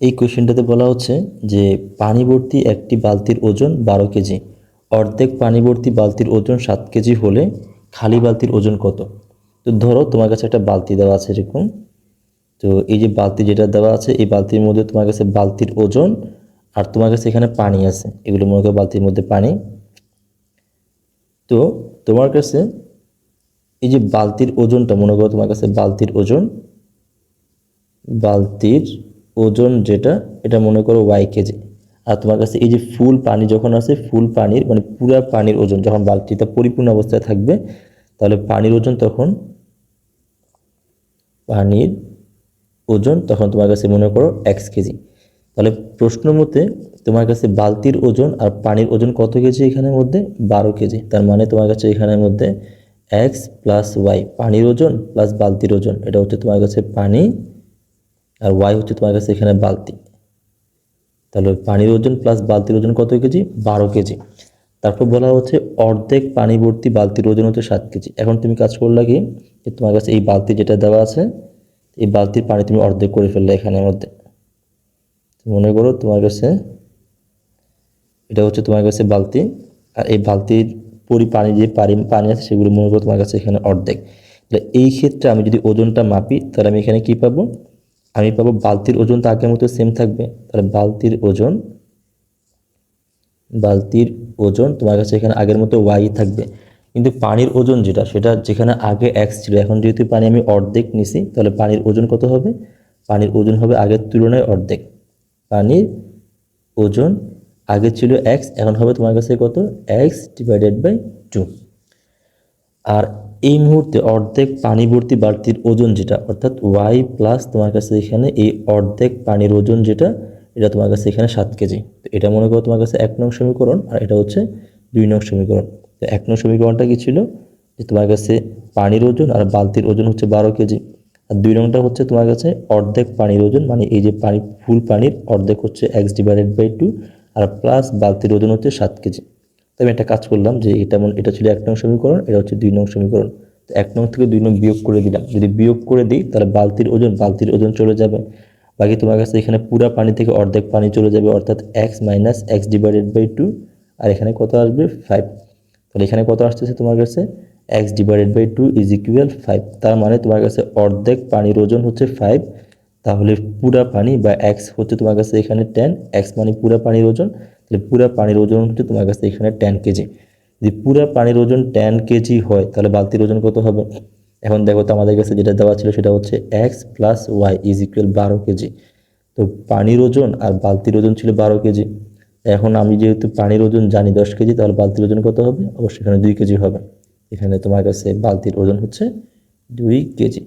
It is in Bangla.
এই কোয়েশ্চেনটাতে বলা হচ্ছে যে পানি ভর্তি একটি বালতির ওজন 12 কেজি, অর্ধেক পানি ভর্তি বালতির ওজন 7 কেজি হলে খালি বালতির ওজন কত? তো ধরো তোমার কাছে একটা বালতি দেওয়া আছে এরকম। তো এই যে বালতি যেটা দেওয়া আছে এই বালতির মধ্যে তোমার কাছে বালতির ওজন আর তোমার কাছে এখানে পানি আছে, এগুলো মনে করো বালতির মধ্যে পানি। তো তোমার কাছে এই যে বালতির ওজনটা মনে করো তোমার কাছে বালতির ওজন যেটা, এটা মনে করো কেজি। আর তোমার কাছে এই যে ফুল পানি যখন আছে, ফুল পানির মানে পুরা পানির ওজন যখন বালতিটা পরিপূর্ণ অবস্থায় থাকবে, তাহলে পানির ওজন তখন তোমার কাছে মনে করো কেজি। তাহলে প্রশ্ন মতে তোমার কাছে বালতির ওজন আর পানির ওজন কত কেজি? এখানের মধ্যে 12 কেজি। তার মানে তোমার কাছে এখানের মধ্যে এক্স প্লাস ওয়াই, পানির ওজন প্লাস বালতির ওজন, এটা হচ্ছে তোমার কাছে পানি, আর ওয়াই হচ্ছে তোমার কাছে এখানে বালতি। তাহলে পানির ওজন প্লাস বালতির ওজন কত কেজি? 12 কেজি। তারপর বলা হচ্ছে অর্ধেক পানি ভর্তি বালতির ওজন হচ্ছে 7 কেজি। এখন তুমি কাজ করলা কি, যে তোমার কাছে এই বালতি যেটা দেওয়া আছে, এই বালতির পানি তুমি অর্ধেক করে ফেললে এখানের মধ্যে। মনে করো তোমার কাছে এটা হচ্ছে তোমার কাছে বালতি, আর এই বালতির পানি যে পানি আছে সেগুলো মনে করো তোমার কাছে এখানে অর্ধেক। তাহলে এই ক্ষেত্রে আমি যদি ওজনটা মাপি তাহলে আমি এখানে কি পাবো? আমি পাবো বালতির ওজন তো আগের মতো সেম থাকবে। তাহলে বালতির ওজন তোমার কাছে এখানে আগের মতো ওয়াই থাকবে, কিন্তু পানির ওজন যেটা, সেটা যেখানে আগে এক্স ছিল, এখন যেহেতু পানি আমি অর্ধেক নিছি, তাহলে পানির ওজন কত হবে? পানির ওজন হবে আগের তুলনায় অর্ধেক। পানির ওজন আগে ছিল এক্স, এখন হবে তোমার কাছে কত? x/2। আর এই মুহূর্তে অর্ধেক পানি ভর্তি বালতির ওজন যেটা, অর্থাৎ ওয়াই প্লাস তোমার কাছে এখানে এই অর্ধেক পানির ওজন যেটা, এটা তোমার কাছে এখানে 7 কেজি। তো এটা মনে করো তোমার কাছে 1 নং সমীকরণ, আর এটা হচ্ছে 2 নং সমীকরণ। তো 1 নং সমীকরণটা কি ছিল? যে তোমার কাছে পানির ওজন আর বালতির ওজন হচ্ছে 12 কেজি, আর 2 নংটা হচ্ছে তোমার কাছে অর্ধেক পানির ওজন, মানে এই যে পানি, ফুল পানির অর্ধেক হচ্ছে x/2, আর প্লাস বালতির ওজন হচ্ছে 7 কেজি। তো আমি একটা কাজ করলাম যে এটা ছিল 1 নং সমীকরণ, এটা হচ্ছে 2 নং সমীকরণ। তো 1 নং থেকে 2 নং বিয়োগ করে দিলাম। যদি বিয়োগ করে দিই তাহলে বালতির ওজন চলে যাবে। বাকি তোমার কাছে এখানে পুরা পানি থেকে অর্ধেক পানি চলে যাবে, অর্থাৎ x - x/2। আর এখানে কত আসবে? 5। তাহলে এখানে কত আসতেছে তোমার কাছে? x/2 = 5। তার মানে তোমার কাছে অর্ধেক পানির ওজন হচ্ছে 5। তাহলে পুরা পানি বা এক্স হচ্ছে তোমার কাছে এখানে 10, এক্স মানে পুরা পানির ওজন। তাহলে পুরা পানির ওজন হচ্ছে তোমার কাছে এখানে 10 কেজি। যদি পুরা পানির ওজন 10 কেজি হয় তাহলে বালতির ওজন কত হবে? এখন দেখো তো আমাদের কাছে যেটা দেওয়া ছিল সেটা হচ্ছে এক্স প্লাস ওয়াই = 12 কেজি। তো পানির ওজন আর বালতির ওজন ছিল 12 কেজি। এখন আমি যেহেতু পানির ওজন জানি 10 কেজি, তাহলে বালতির ওজন কত হবে? অবশ্যই এখানে 2 কেজি হবে। এখানে তোমার কাছে বালতির ওজন হচ্ছে 2 কেজি।